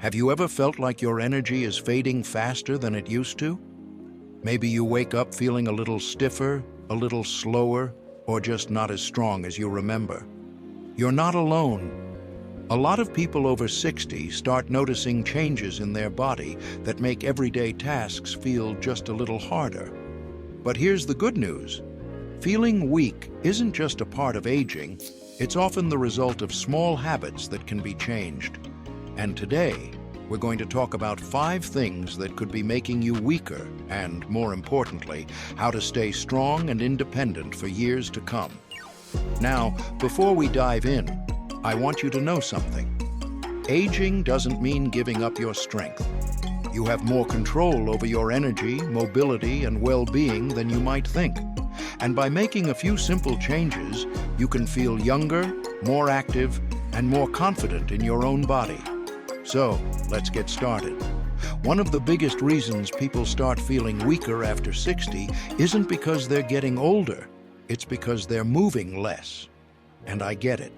Have you ever felt like your energy is fading faster than it used to? Maybe you wake up feeling a little stiffer, a little slower, or just not as strong as you remember. You're not alone. A lot of people over 60 start noticing changes in their body that make everyday tasks feel just a little harder. But here's the good news. Feeling weak isn't just a part of aging, it's often the result of small habits that can be changed. And today, we're going to talk about 5 things that could be making you weaker and, more importantly, how to stay strong and independent for years to come. Now, before we dive in, I want you to know something. Aging doesn't mean giving up your strength. You have more control over your energy, mobility, and well-being than you might think. And by making a few simple changes, you can feel younger, more active, and more confident in your own body. So, let's get started. One of the biggest reasons people start feeling weaker after 60 isn't because they're getting older, it's because they're moving less. And I get it.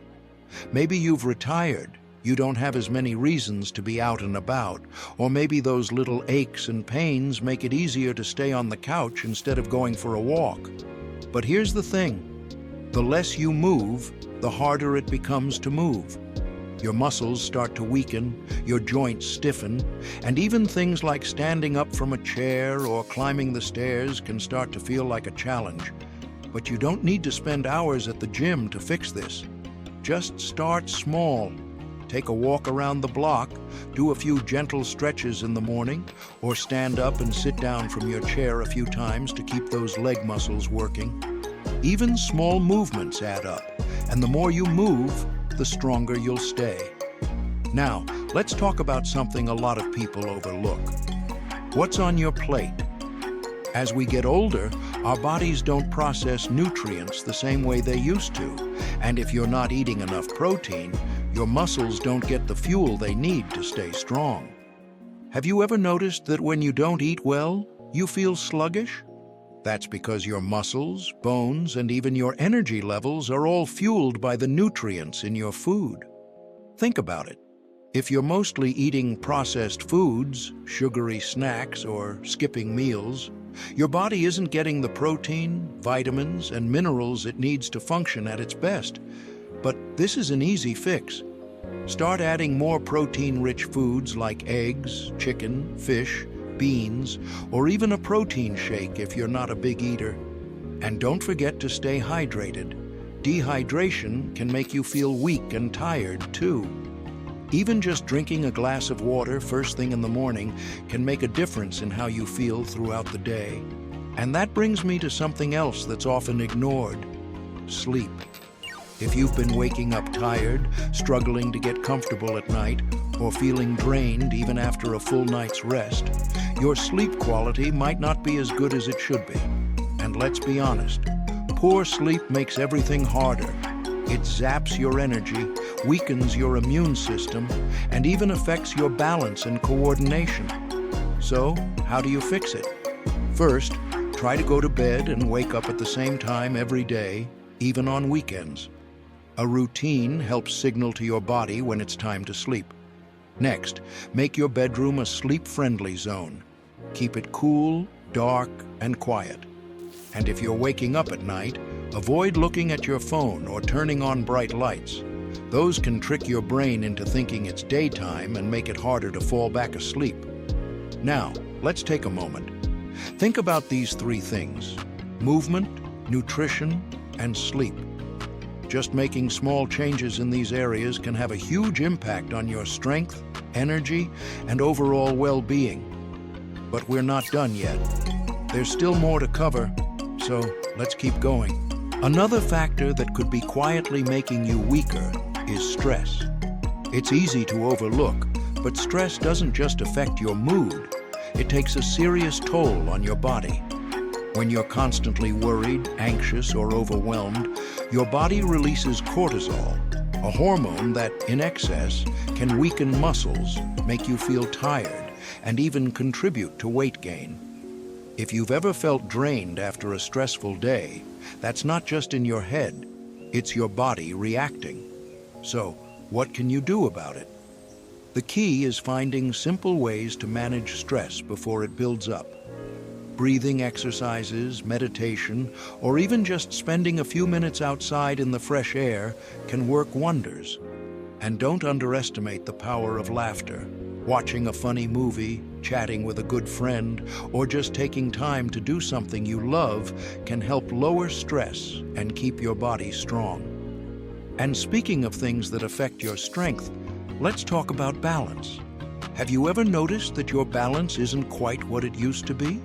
Maybe you've retired, you don't have as many reasons to be out and about, or maybe those little aches and pains make it easier to stay on the couch instead of going for a walk. But here's the thing, the less you move, the harder it becomes to move. Your muscles start to weaken, your joints stiffen, and even things like standing up from a chair or climbing the stairs can start to feel like a challenge. But you don't need to spend hours at the gym to fix this. Just start small. Take a walk around the block, do a few gentle stretches in the morning, or stand up and sit down from your chair a few times to keep those leg muscles working. Even small movements add up, and the more you move, the stronger you'll stay. Now, let's talk about something a lot of people overlook. What's on your plate? As we get older, our bodies don't process nutrients the same way they used to, and if you're not eating enough protein, your muscles don't get the fuel they need to stay strong. Have you ever noticed that when you don't eat well, you feel sluggish? That's because your muscles, bones, and even your energy levels are all fueled by the nutrients in your food. Think about it. If you're mostly eating processed foods, sugary snacks, or skipping meals, your body isn't getting the protein, vitamins, and minerals it needs to function at its best. But this is an easy fix. Start adding more protein-rich foods like eggs, chicken, fish, beans, or even a protein shake if you're not a big eater. And don't forget to stay hydrated. Dehydration can make you feel weak and tired, too. Even just drinking a glass of water first thing in the morning can make a difference in how you feel throughout the day. And that brings me to something else that's often ignored: sleep. If you've been waking up tired, struggling to get comfortable at night, or feeling drained even after a full night's rest, your sleep quality might not be as good as it should be. And let's be honest, poor sleep makes everything harder. It zaps your energy, weakens your immune system, and even affects your balance and coordination. So, how do you fix it? First, try to go to bed and wake up at the same time every day, even on weekends. A routine helps signal to your body when it's time to sleep. Next, make your bedroom a sleep-friendly zone. Keep it cool, dark, and quiet. And if you're waking up at night, avoid looking at your phone or turning on bright lights. Those can trick your brain into thinking it's daytime and make it harder to fall back asleep. Now, let's take a moment. Think about these 3 things: movement, nutrition, and sleep. Just making small changes in these areas can have a huge impact on your strength, energy, and overall well-being. But we're not done yet. There's still more to cover, so let's keep going. Another factor that could be quietly making you weaker is stress. It's easy to overlook, but stress doesn't just affect your mood. It takes a serious toll on your body. When you're constantly worried, anxious, or overwhelmed, your body releases cortisol, a hormone that, in excess, can weaken muscles, make you feel tired, and even contribute to weight gain. If you've ever felt drained after a stressful day, that's not just in your head, it's your body reacting. So, what can you do about it? The key is finding simple ways to manage stress before it builds up. Breathing exercises, meditation, or even just spending a few minutes outside in the fresh air can work wonders. And don't underestimate the power of laughter. Watching a funny movie, chatting with a good friend, or just taking time to do something you love can help lower stress and keep your body strong. And speaking of things that affect your strength, let's talk about balance. Have you ever noticed that your balance isn't quite what it used to be?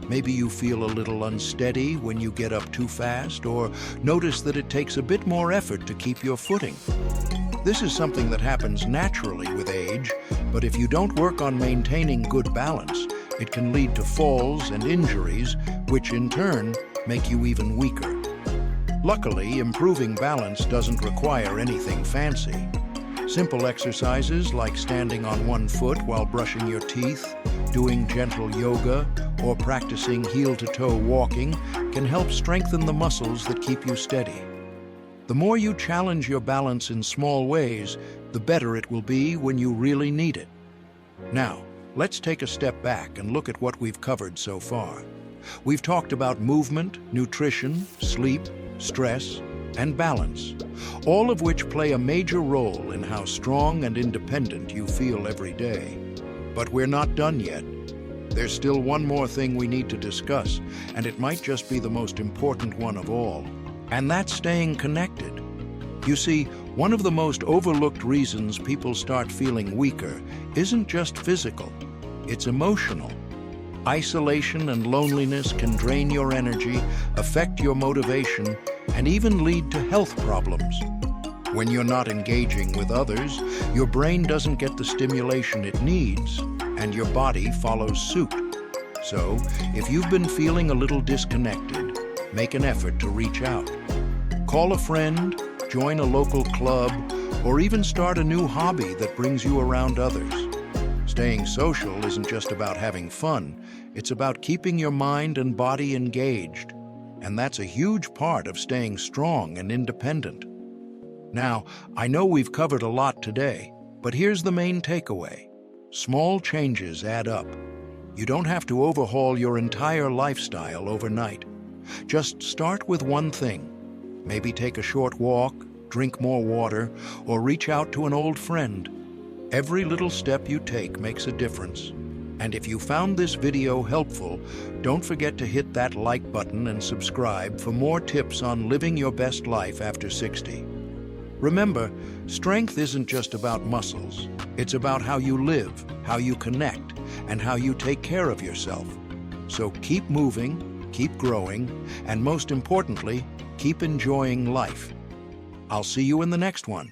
Maybe you feel a little unsteady when you get up too fast, or notice that it takes a bit more effort to keep your footing. This is something that happens naturally with age, but if you don't work on maintaining good balance, it can lead to falls and injuries, which in turn make you even weaker. Luckily, improving balance doesn't require anything fancy. Simple exercises like standing on one foot while brushing your teeth, doing gentle yoga, or practicing heel-to-toe walking can help strengthen the muscles that keep you steady. The more you challenge your balance in small ways, the better it will be when you really need it. Now, let's take a step back and look at what we've covered so far. We've talked about movement, nutrition, sleep, stress, and balance, all of which play a major role in how strong and independent you feel every day. But we're not done yet. There's still one more thing we need to discuss, and it might just be the most important one of all, and that's staying connected. You see, one of the most overlooked reasons people start feeling weaker isn't just physical, it's emotional. Isolation and loneliness can drain your energy, affect your motivation, and even lead to health problems. When you're not engaging with others, your brain doesn't get the stimulation it needs, and your body follows suit. So, if you've been feeling a little disconnected, make an effort to reach out. Call a friend, join a local club, or even start a new hobby that brings you around others. Staying social isn't just about having fun, it's about keeping your mind and body engaged. And that's a huge part of staying strong and independent. Now, I know we've covered a lot today, but here's the main takeaway. Small changes add up. You don't have to overhaul your entire lifestyle overnight. Just start with one thing. Maybe take a short walk, drink more water, or reach out to an old friend. Every little step you take makes a difference. And if you found this video helpful, don't forget to hit that like button and subscribe for more tips on living your best life after 60. Remember, strength isn't just about muscles. It's about how you live, how you connect, and how you take care of yourself. So keep moving, keep growing, and most importantly, keep enjoying life. I'll see you in the next one.